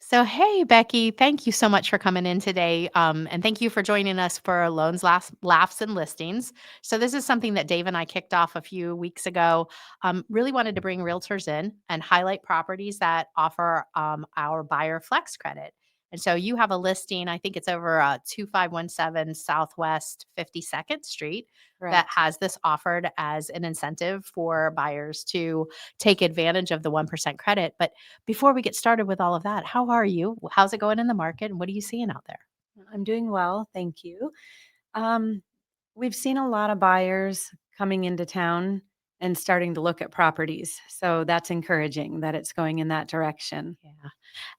So, hey, Becky, thank you so much for coming in today. And thank you for joining us for Loans, Laughs, and Listings. So, this is something that Dave and I kicked off a few weeks ago. Really wanted to bring realtors in and highlight properties that offer our buyer flex credit. And so, you have a listing, I think it's over 2517 Southwest 52nd Street, that Correct. has this offered as an incentive for buyers to take advantage of the 1% credit. But before we get started with all of that, how are you? How's it going in the market, and what are you seeing out there? I'm doing well, thank you. Um, we've seen a lot of buyers coming into town and starting to look at properties. So that's encouraging that it's going in that direction. Yeah.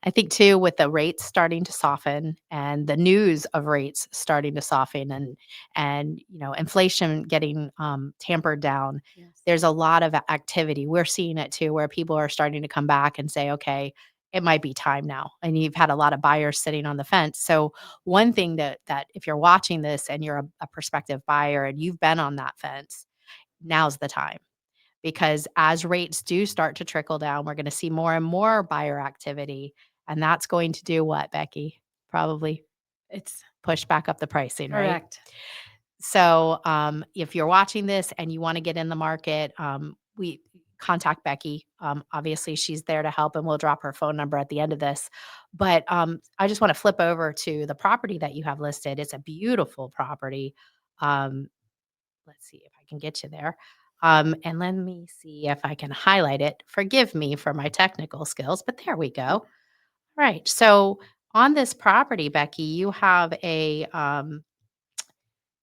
I think too with the rates starting to soften and the news of rates starting to soften and inflation getting tampered down, Yes. there's a lot of activity. We're seeing it too where people are starting to come back and say, okay, it might be time now. And you've had a lot of buyers sitting on the fence. So one thing that if you're watching this and you're a prospective buyer and you've been on that fence, now's the time because as rates do start to trickle down, we're going to see more and more buyer activity. And that's going to do what, Becky? Probably It's push back up the pricing, right? correct. So if you're watching this and you want to get in the market, we contact Becky. Obviously, she's there to help, and we'll drop her phone number at the end of this. But I just want to flip over to the property that you have listed. It's a beautiful property. Um, let's see if I can get you there. And let me see if I can highlight it. Forgive me for my technical skills, but there we go. Right. So on this property, Becky, you have it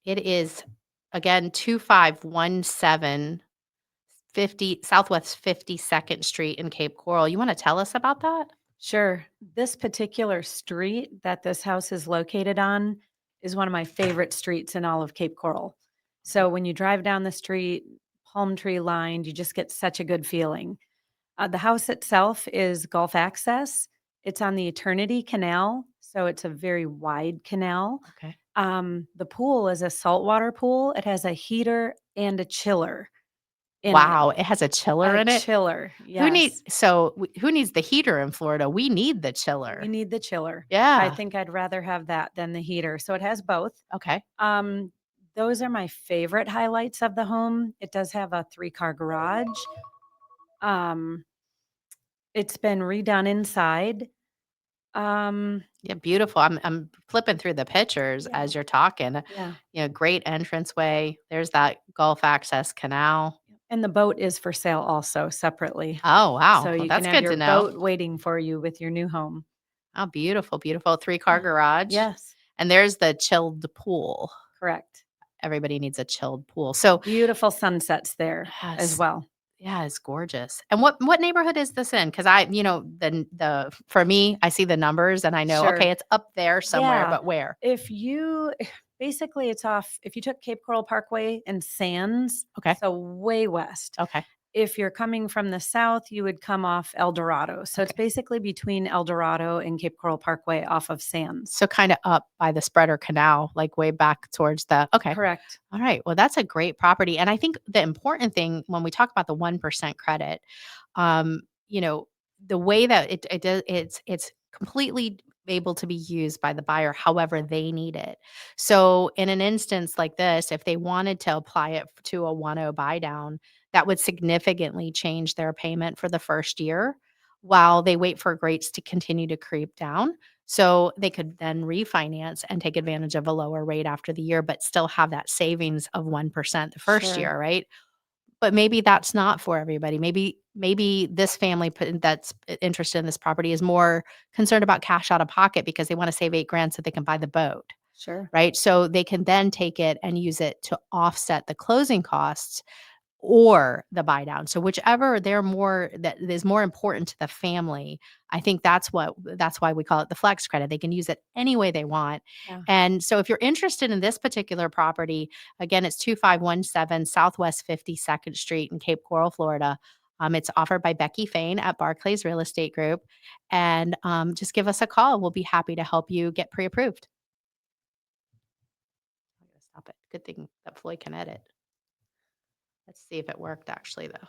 is again 2517 50 Southwest 52nd Street in Cape Coral. You want to tell us about that? Sure. This particular street that this house is located on is one of my favorite streets in all of Cape Coral. So when you drive down the street, palm tree lined, you just get such a good feeling. The house itself is Gulf access. It's on the Eternity Canal, so it's a very wide canal. Okay. The pool is a saltwater pool. It has a heater and a chiller in it. Wow, it has a chiller A in it. chiller, yes. Who needs the heater in Florida? We need the We chiller. need the chiller. I Yeah. think I'd rather have that than the heater. So it has both. Okay. Um, those are my favorite highlights of the home. It does have a three-car garage. Um, it's been redone inside. Um, Yeah, beautiful. I'm flipping through the pictures yeah, as you're talking. yeah. Great entranceway. There's that Gulf access canal. And the boat is for sale also separately. Oh, wow. So Well, you can that's have good your to know. boat waiting for you with your new home. Oh, beautiful, beautiful. Three-car Yeah. garage. Yes, And there's the chilled pool. correct. Everybody needs a chilled pool. So, Beautiful sunsets there as yes. well. Yeah, it's gorgeous. And what neighborhood is this in? Because the for me, I see the numbers and I know, okay, Sure. it's up there somewhere, Yeah. but where? If you basically it's off if you took Cape Coral Parkway and Sands, Okay. so way west. Okay. If you're coming from the south, you would come off El Dorado. So it's Okay. basically between El Dorado and Cape Coral Parkway off of Sands. So kinda up by the Spreader Canal, like, way back towards the okay. Correct. Alright, well, that's a great property, and I think the important thing when we talk about the 1% credit, um, you know, the way that it does it's completely able to be used by the buyer however they need it. So, in an instance like this, if they wanted to apply it to a 1.0 buy down, that would significantly change their payment for the first year while they wait for rates to continue to creep down. So they could then refinance and take advantage of a lower rate after the year, but still have that savings of 1% the first Sure. year, right? But maybe that's not for everybody. Maybe this family that's interested in this property is more concerned about cash out of pocket because they want to save 8 grand so they can buy the boat, Sure. right? So they can then take it and use it to offset the closing costs or the buy down. So whichever that is more important to the family, I think that's why we call it the flex credit. They can use it any way they want. Yeah. And so if you're interested in this particular property, again, it's 2517 Southwest 52nd Street in Cape Coral, Florida. It's offered by Becky Fain at Barclays Real Estate Group. And just give us a call. We'll be happy to help you get pre approved. I'm going to stop it. Good thing that Floyd can edit. Let's see if it worked actually, though.